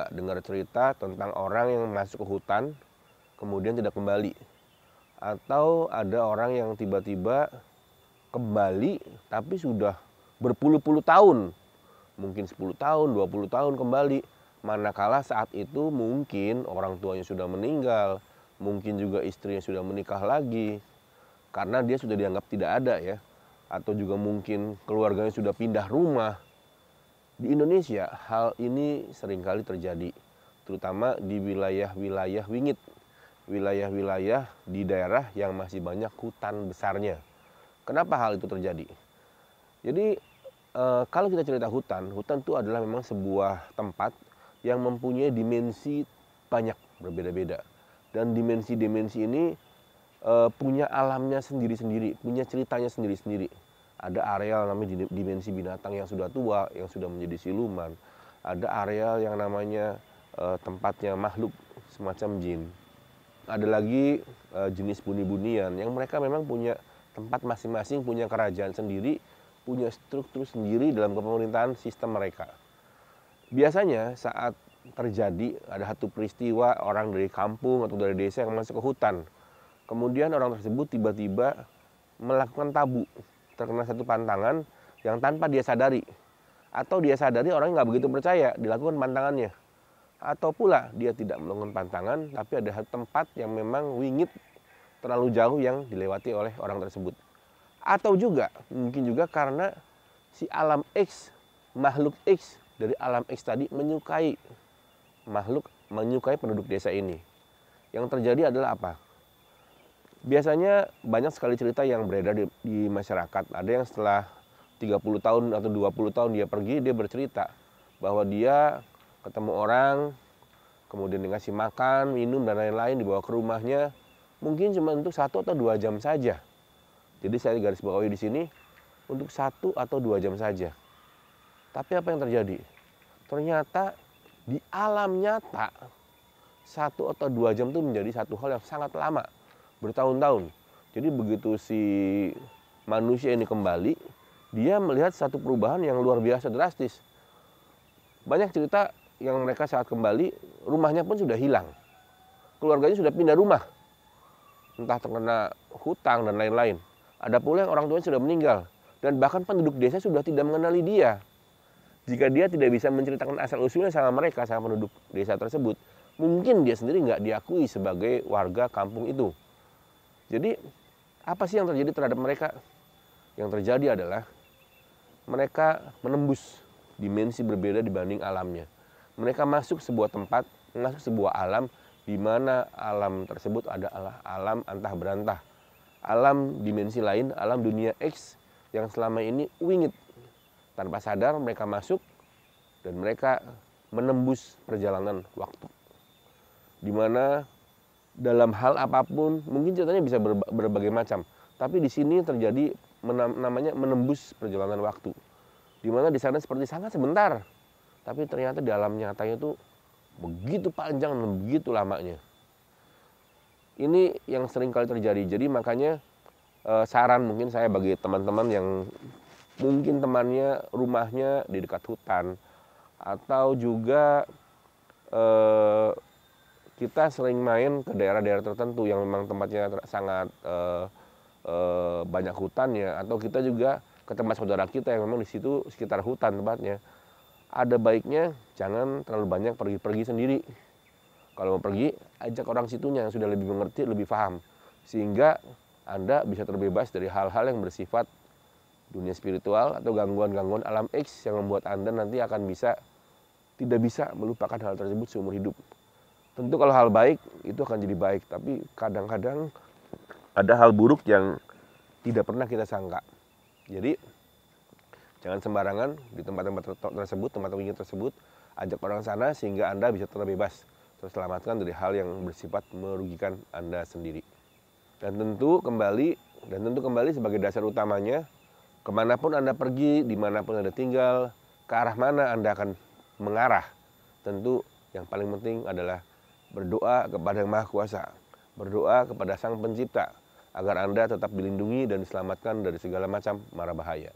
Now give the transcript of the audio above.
nggak dengar cerita tentang orang yang masuk ke hutan kemudian tidak kembali? Atau ada orang yang tiba-tiba kembali tapi sudah berpuluh-puluh tahun, mungkin 10 tahun, 20 tahun kembali. Manakala saat itu mungkin orang tuanya sudah meninggal, mungkin juga istrinya sudah menikah lagi, karena dia sudah dianggap tidak ada ya. Atau juga mungkin keluarganya sudah pindah rumah. Di Indonesia hal ini seringkali terjadi, terutama di wilayah-wilayah wingit, wilayah-wilayah di daerah yang masih banyak hutan besarnya. Kenapa hal itu terjadi? Jadi kalau kita cerita hutan, hutan itu adalah memang sebuah tempat yang mempunyai dimensi banyak berbeda-beda. Dan dimensi-dimensi ini punya alamnya sendiri-sendiri, punya ceritanya sendiri-sendiri. Ada areal namanya dimensi binatang yang sudah tua, yang sudah menjadi siluman. Ada areal yang namanya tempatnya makhluk semacam jin. Ada lagi jenis buni-bunian yang mereka memang punya tempat masing-masing, punya kerajaan sendiri, punya struktur sendiri dalam kepemerintahan sistem mereka. Biasanya saat terjadi ada satu peristiwa orang dari kampung atau dari desa yang masuk ke hutan, kemudian orang tersebut tiba-tiba melakukan tabu, terkena satu pantangan yang tanpa dia sadari. Atau dia sadari orang nggak begitu percaya, dilakukan pantangannya. Atau pula dia tidak melakukan pantangan, tapi ada tempat yang memang wingit terlalu jauh yang dilewati oleh orang tersebut. Atau juga, mungkin juga karena si alam X, makhluk X dari alam X tadi menyukai penduduk desa ini. Yang terjadi adalah apa? Biasanya banyak sekali cerita yang beredar di masyarakat. Ada yang setelah 30 tahun atau 20 tahun dia pergi, dia bercerita bahwa dia ketemu orang, kemudian dikasih makan, minum, dan lain-lain, dibawa ke rumahnya. Mungkin cuma untuk 1 atau 2 jam saja. Jadi saya garis bawahi di sini, untuk 1 atau 2 jam saja. Tapi apa yang terjadi? Ternyata di alam nyata, 1 atau 2 jam itu menjadi satu hal yang sangat lama. Bertahun-tahun. Jadi begitu si manusia ini kembali, dia melihat satu perubahan yang luar biasa drastis. Banyak cerita yang mereka saat kembali, rumahnya pun sudah hilang. Keluarganya sudah pindah rumah. Entah terkena hutang dan lain-lain. Ada pula yang orang tuanya sudah meninggal. Dan bahkan penduduk desa sudah tidak mengenali dia. Jika dia tidak bisa menceritakan asal-usulnya sama mereka, sama penduduk desa tersebut, mungkin dia sendiri nggak diakui sebagai warga kampung itu. Jadi, apa sih yang terjadi terhadap mereka? Yang terjadi adalah mereka menembus dimensi berbeda dibanding alamnya. Mereka masuk sebuah tempat, masuk sebuah alam, di mana alam tersebut adalah alam antah berantah. Alam dimensi lain, alam dunia X yang selama ini wingit. Tanpa sadar mereka masuk dan mereka menembus perjalanan waktu. Di mana dalam hal apapun, mungkin ceritanya bisa berbagai macam. Tapi di sini terjadi namanya menembus perjalanan waktu. Di mana di sana seperti sangat sebentar. Tapi ternyata di alam nyatanya itu begitu panjang dan begitu lamanya. Ini yang sering kali terjadi. Jadi makanya saran mungkin saya bagi teman-teman yang mungkin temannya rumahnya di dekat hutan. Atau juga kita sering main ke daerah-daerah tertentu yang memang tempatnya sangat banyak hutannya, atau kita juga ke tempat saudara kita yang memang di situ sekitar hutan tempatnya. Ada baiknya jangan terlalu banyak pergi-pergi sendiri. Kalau mau pergi, ajak orang situnya yang sudah lebih mengerti, lebih paham, sehingga Anda bisa terbebas dari hal-hal yang bersifat dunia spiritual atau gangguan-gangguan alam X yang membuat Anda nanti akan tidak bisa melupakan hal tersebut seumur hidup. Tentu kalau hal baik itu akan jadi baik, tapi kadang-kadang ada hal buruk yang tidak pernah kita sangka. Jadi jangan sembarangan di tempat-tempat tersebut, tempat wingit tersebut, ajak orang sana sehingga Anda bisa terbebas, terselamatkan dari hal yang bersifat merugikan Anda sendiri. Dan tentu kembali sebagai dasar utamanya, kemanapun Anda pergi, dimanapun Anda tinggal, ke arah mana Anda akan mengarah, tentu yang paling penting adalah berdoa kepada Yang Maha Kuasa, berdoa kepada Sang Pencipta, agar Anda tetap dilindungi dan diselamatkan dari segala macam mara bahaya.